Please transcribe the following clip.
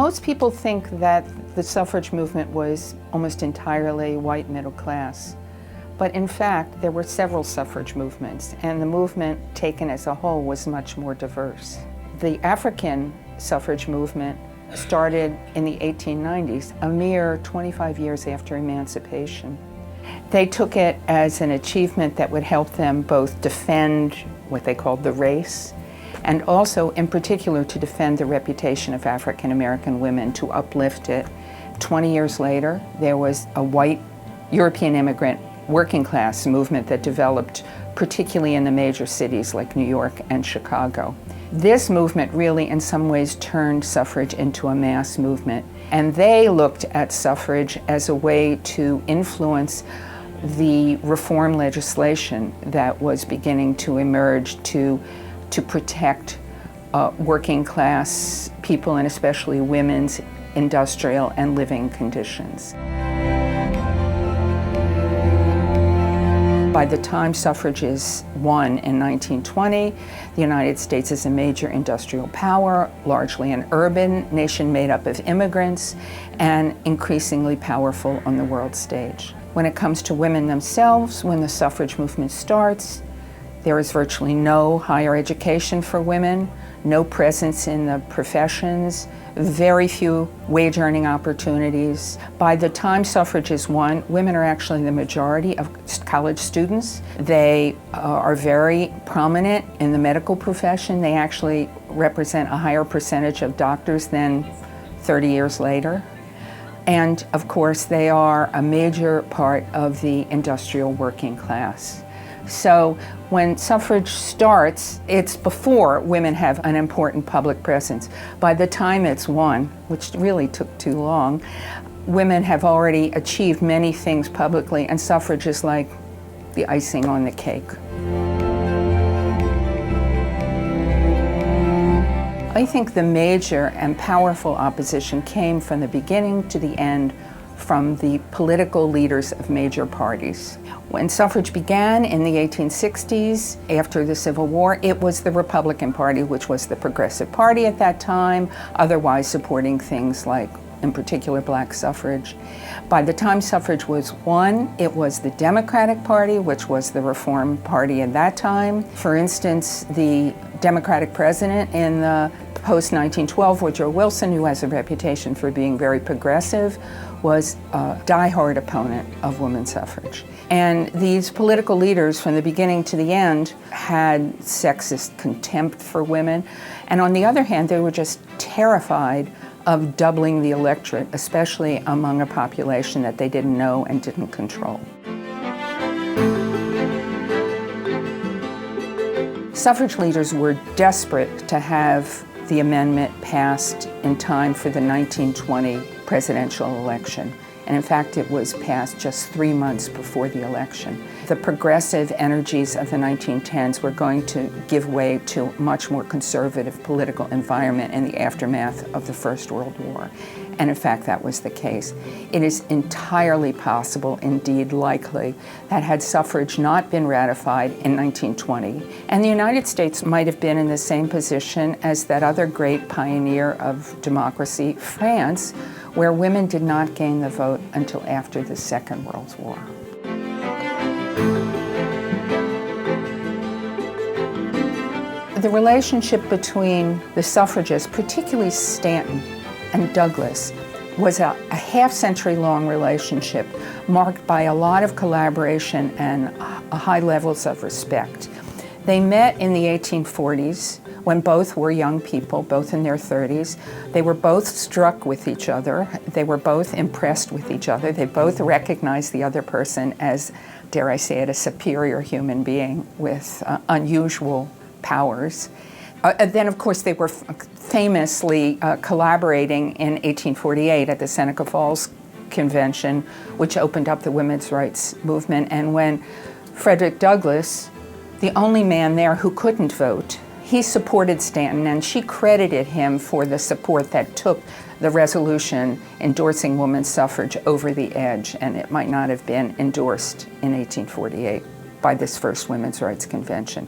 Most people think that the suffrage movement was almost entirely white middle class. But in fact, there were several suffrage movements, and the movement taken as a whole was much more diverse. The African suffrage movement started in the 1890s, a mere 25 years after emancipation. They took it as an achievement that would help them both defend what they called the race, and also, in particular, to defend the reputation of African American women, to uplift it. 20 years later, there was a white European immigrant working class movement that developed particularly in the major cities like New York and Chicago. This movement really in some ways turned suffrage into a mass movement, and they looked at suffrage as a way to influence the reform legislation that was beginning to emerge to protect working class people, and especially women's industrial and living conditions. By the time suffrage is won in 1920, the United States is a major industrial power, largely an urban nation made up of immigrants, and increasingly powerful on the world stage. When it comes to women themselves, when the suffrage movement starts, there is virtually no higher education for women, no presence in the professions, very few wage-earning opportunities. By the time suffrage is won, women are actually the majority of college students. They are very prominent in the medical profession. They actually represent a higher percentage of doctors than 30 years later. And of course, they are a major part of the industrial working class. So when suffrage starts, it's before women have an important public presence. By the time it's won, which really took too long, women have already achieved many things publicly, and suffrage is like the icing on the cake. I think the major and powerful opposition came from the beginning to the end from the political leaders of major parties. When suffrage began in the 1860s, after the Civil War, it was the Republican Party, which was the progressive party at that time, otherwise supporting things like, in particular, black suffrage. By the time suffrage was won, it was the Democratic Party, which was the Reform Party at that time. For instance, the Democratic president in the post-1912, Woodrow Wilson, who has a reputation for being very progressive, was a diehard opponent of women's suffrage. And these political leaders, from the beginning to the end, had sexist contempt for women. And on the other hand, they were just terrified of doubling the electorate, especially among a population that they didn't know and didn't control. Suffrage leaders were desperate to have the amendment passed in time for the 1920 presidential election. And in fact, it was passed just 3 months before the election. The progressive energies of the 1910s were going to give way to a much more conservative political environment in the aftermath of the First World War. And in fact, that was the case. It is entirely possible, indeed likely, that had suffrage not been ratified in 1920, and the United States might have been in the same position as that other great pioneer of democracy, France, where women did not gain the vote until after the Second World War. The relationship between the suffragists, particularly Stanton and Douglas, was a half-century-long relationship marked by a lot of collaboration and high levels of respect. They met in the 1840s when both were young people, both in their 30s. They were both struck with each other. They were both impressed with each other. They both recognized the other person as, dare I say it, a superior human being with unusual powers. Then, of course, they were famously collaborating in 1848 at the Seneca Falls Convention, which opened up the women's rights movement. And when Frederick Douglass, the only man there who couldn't vote, he supported Stanton, and she credited him for the support that took the resolution endorsing women's suffrage over the edge, and it might not have been endorsed in 1848 by this first women's rights convention.